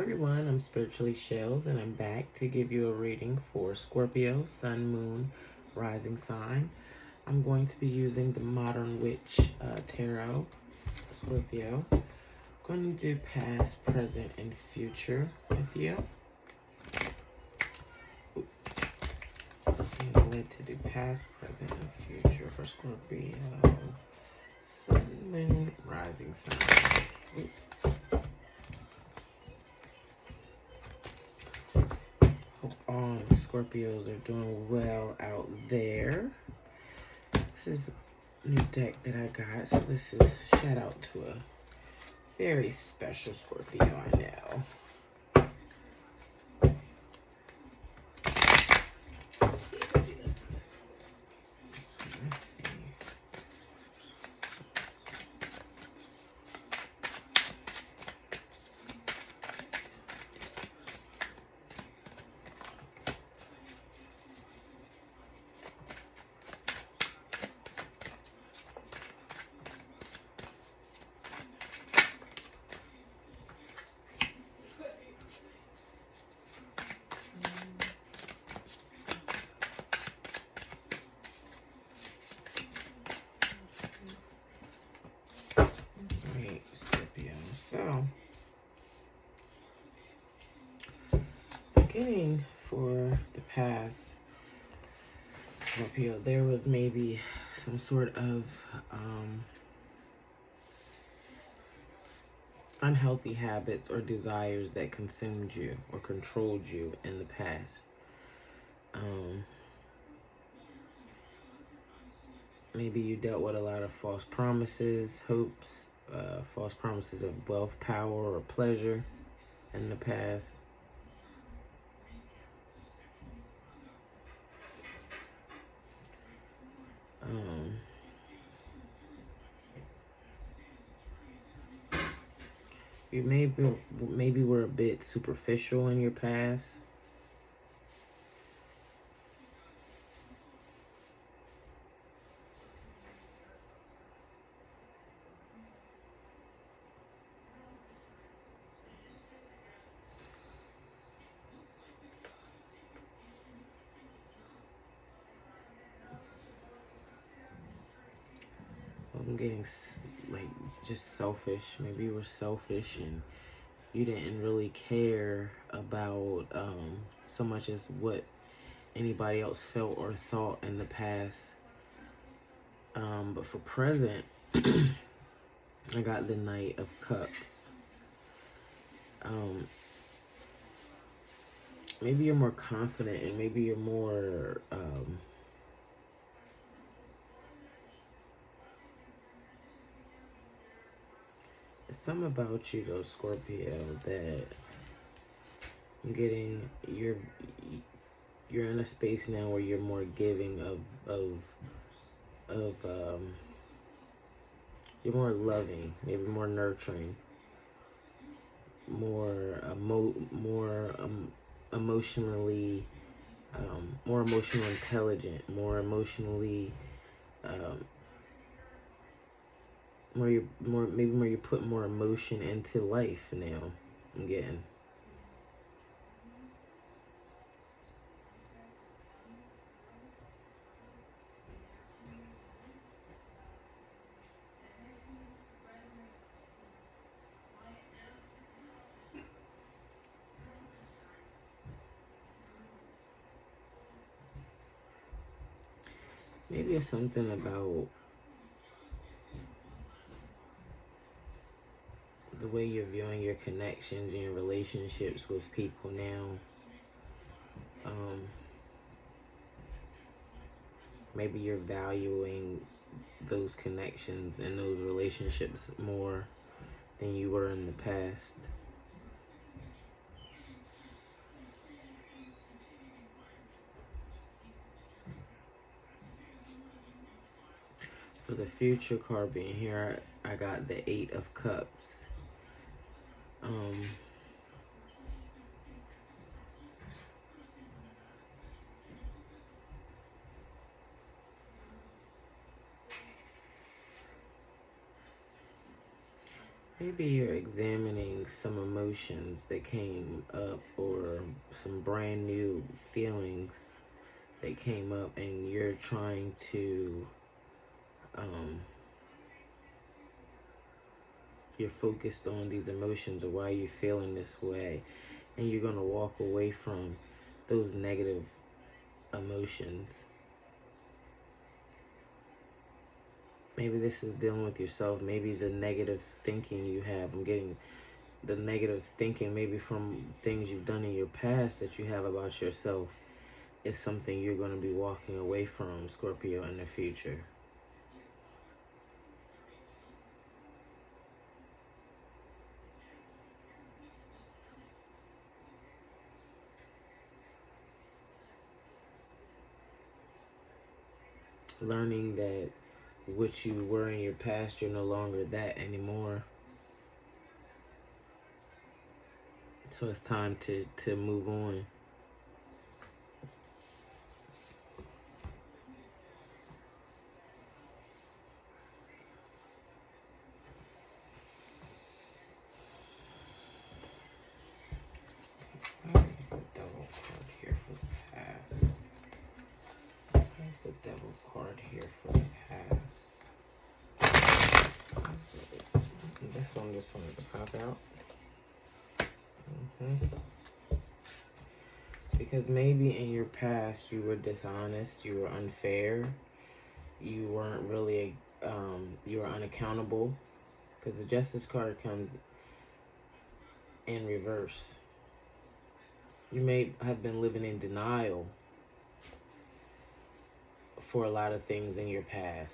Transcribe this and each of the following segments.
everyone, I'm Spiritually Shells and I'm back to give you a reading for Scorpio, Sun, Moon, Rising Sign. I'm going to be using the Modern Witch Tarot, Scorpio. I'm going to do past, present, and future with you. I'm going to do past, present, and future for Scorpio, Sun, Moon, Rising Sign. Hope all the Scorpios are doing well out there. This is a new deck that I got, so this is a shout out to a very special Scorpio I know. Beginning for the past Scorpio, there was maybe some sort of unhealthy habits or desires that consumed you or controlled you in the past. Maybe you dealt with a lot of false promises, hopes, false promises of wealth, power, or pleasure in the past. You maybe were a bit superficial in your past. I'm getting like just selfish. Maybe you were selfish and you didn't really care about so much as what anybody else felt or thought in the past. But for present, I got the Knight of Cups. Maybe you're more confident and maybe you're more it's something about you though, Scorpio, that I'm getting you're in a space now where you're more giving of you're more loving, maybe more nurturing, more emotionally more emotional intelligent, more emotionally where you put more emotion into life now. I'm getting. Maybe it's something about the way you're viewing your connections and your relationships with people now. Maybe you're valuing those connections and those relationships more than you were in the past. For the future card being here, I got the Eight of Cups. Maybe you're examining some emotions that came up or some brand new feelings that came up, and you're trying to, you're focused on these emotions or why you're feeling this way, and you're going to walk away from those negative emotions. Maybe this is dealing with yourself. Maybe the negative thinking you have. I'm getting the negative thinking maybe from things you've done in your past that you have about yourself is something you're going to be walking away from, Scorpio, in the future. Learning that what you were in your past, you're no longer that anymore. So it's time to move on. Devil card here for the past. Where's the devil card here for the past? This one just wanted to pop out. Because maybe in your past you were dishonest, you were unfair, you weren't really, you were unaccountable. Because the Justice card comes in reverse. You may have been living in denial for a lot of things in your past.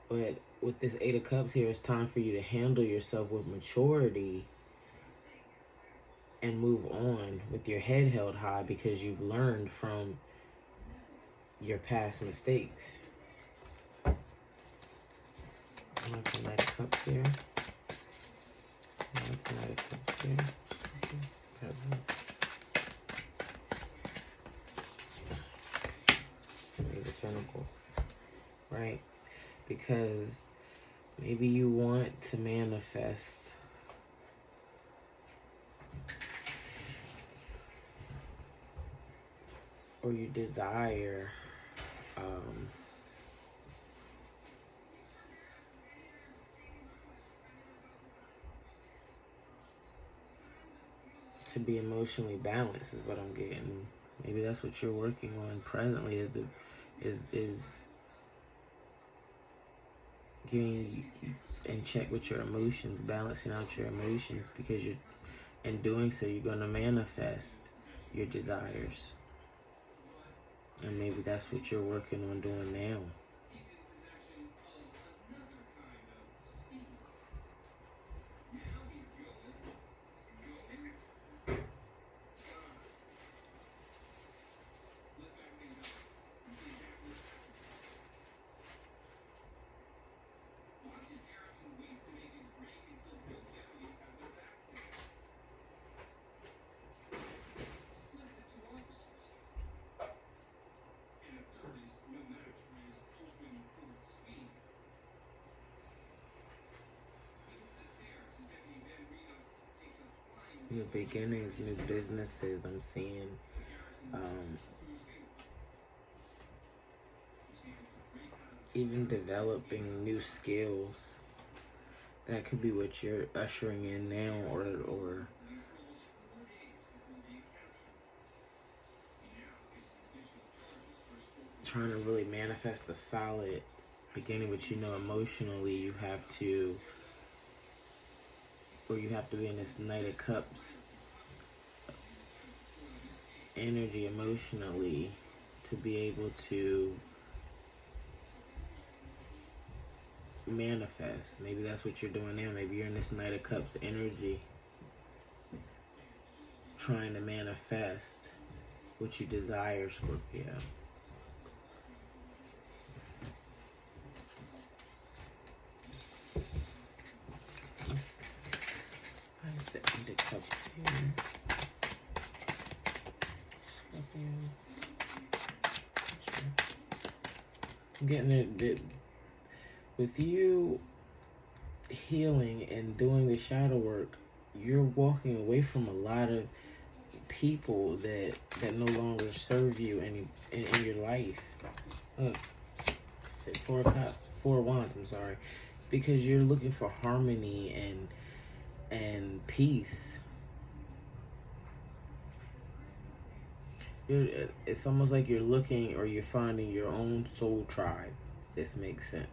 But with this Eight of Cups here, it's time for you to handle yourself with maturity and move on with your head held high because you've learned from your past mistakes. Knight of Cups here. Knight of Cups here. Eight of Pentacles. Right? Because maybe you want to manifest or you desire to be emotionally balanced is what I'm getting. Maybe that's what you're working on presently is getting in check with your emotions, balancing out your emotions, because in doing so you're going to manifest your desires. And maybe that's what you're working on doing now. New beginnings, new businesses, I'm seeing. Even developing new skills. That could be what you're ushering in now, or trying to really manifest a solid beginning, which emotionally you have to, or you have to be in this Knight of Cups energy emotionally to be able to manifest. Maybe that's what you're doing now. Maybe you're in this Knight of Cups energy trying to manifest what you desire, Scorpio. What's the Eight of Cups here? Scorpio. getting it with you healing and doing the shadow work. You're walking away from a lot of people that no longer serve you in your life. Four wands. I'm sorry, because you're looking for harmony and peace. It's almost like you're looking or you're finding your own soul tribe. This makes sense.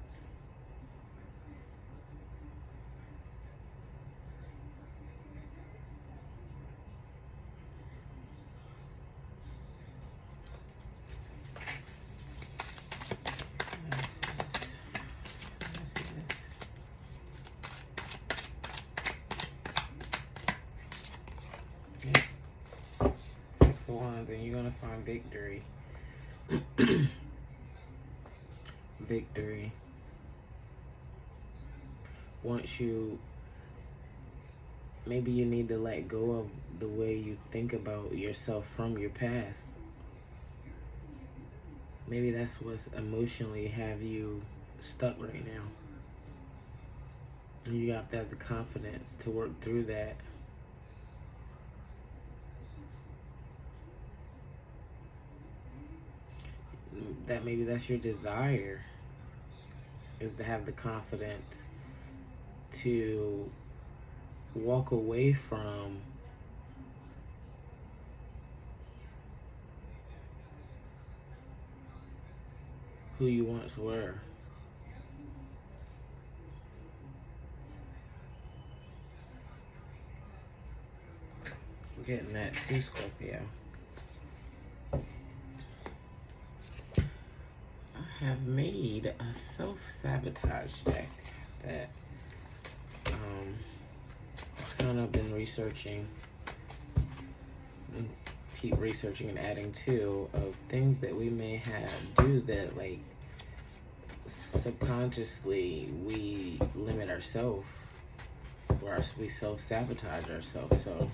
Six of Wands, and you're gonna find victory. Victory. Once maybe you need to let go of the way you think about yourself from your past. Maybe that's what's emotionally have you stuck right now. And you have to have the confidence to work through that. Maybe that's your desire, is to have the confidence to walk away from who you once were. I'm getting that too, Scorpio. I have made a self-sabotage deck that I've kind of been researching and keep researching and adding to, of things that we may do that, like, subconsciously we limit ourselves, or we self-sabotage ourselves. So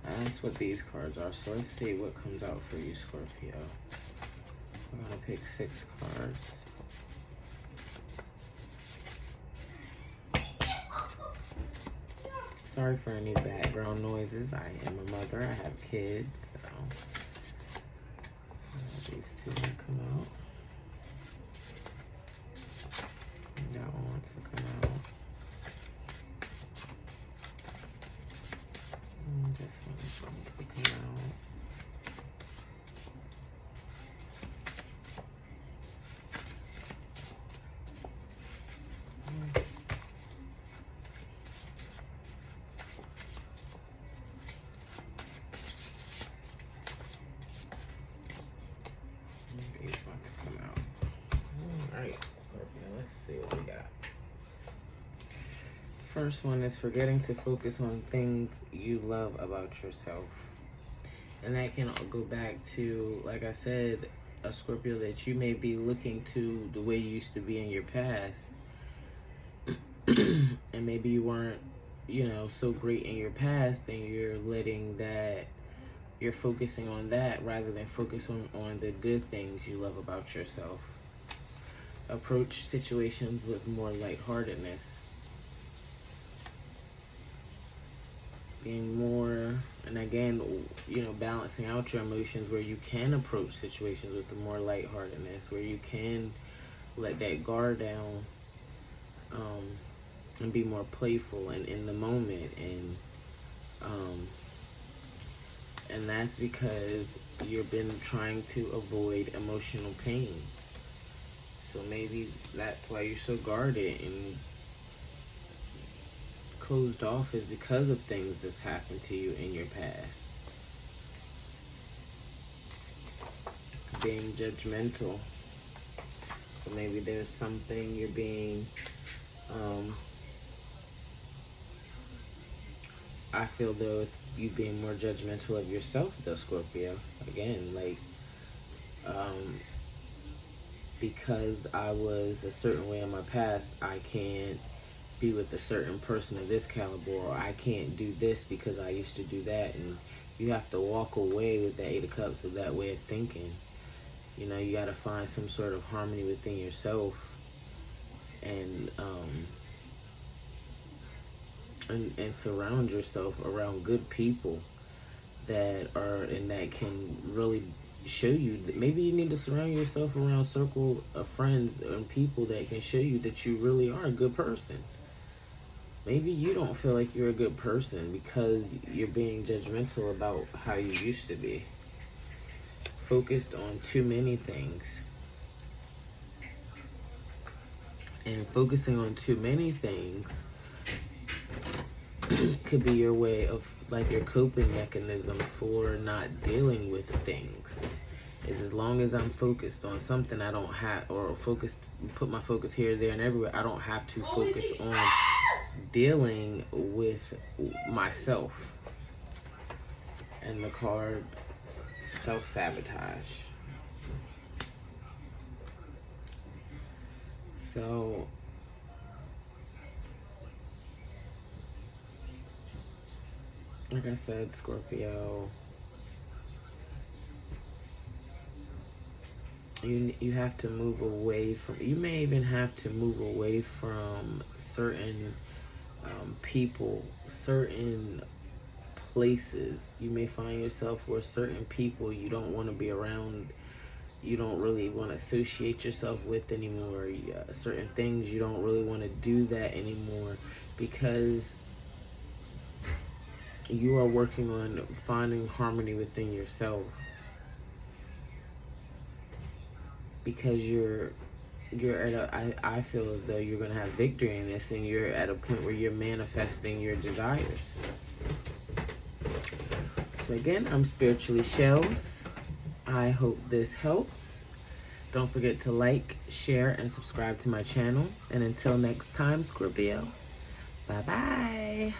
that's what these cards are. So let's see what comes out for you, Scorpio. I'm gonna pick 6 cards. Sorry for any background noises. I am a mother. I have kids. So these two will come out. That one wants to come out. And this one wants to come out. First one is forgetting to focus on things you love about yourself. And that can go back to, like I said, a Scorpio, that you may be looking to the way you used to be in your past. And maybe you weren't, so great in your past, and you're focusing on that rather than focusing on the good things you love about yourself. Approach situations with more lightheartedness. Being more, and again, balancing out your emotions, where you can approach situations with more lightheartedness, where you can let that guard down, and be more playful and in the moment, and that's because you've been trying to avoid emotional pain. So maybe that's why you're so guarded and closed off, is because of things that's happened to you in your past. Being judgmental. So maybe there's something you're being, I feel though it's you being more judgmental of yourself though, Scorpio. Again, like, because I was a certain way in my past, I can't be with a certain person of this caliber, or I can't do this because I used to do that. And you have to walk away with the 8 of Cups, of that way of thinking, You know, you got to find some sort of harmony within yourself, and and surround yourself around good people that are, and that can really show you that maybe you need to surround yourself around a circle of friends and people that can show you that you really are a good person. Maybe you don't feel like you're a good person because you're being judgmental about how you used to be, focused on too many things. And focusing on too many things could be your way of, like, your coping mechanism for not dealing with things. Is as long as I'm focused on something, I don't have, or put my focus here, there, and everywhere, I don't have to focus on dealing with myself. And the card, self-sabotage. So like I said, Scorpio, you have to move away from, you may even have to move away from certain people, certain places. You may find yourself where certain people you don't want to be around, you don't really want to associate yourself with anymore. Certain things you don't really want to do that anymore, because you are working on finding harmony within yourself, because you're at I feel as though you're going to have victory in this, and you're at a point where you're manifesting your desires. So again, I'm Spiritually Shells. I hope this helps. Don't forget to like, share, and subscribe to my channel. And until next time, Scorpio, bye-bye.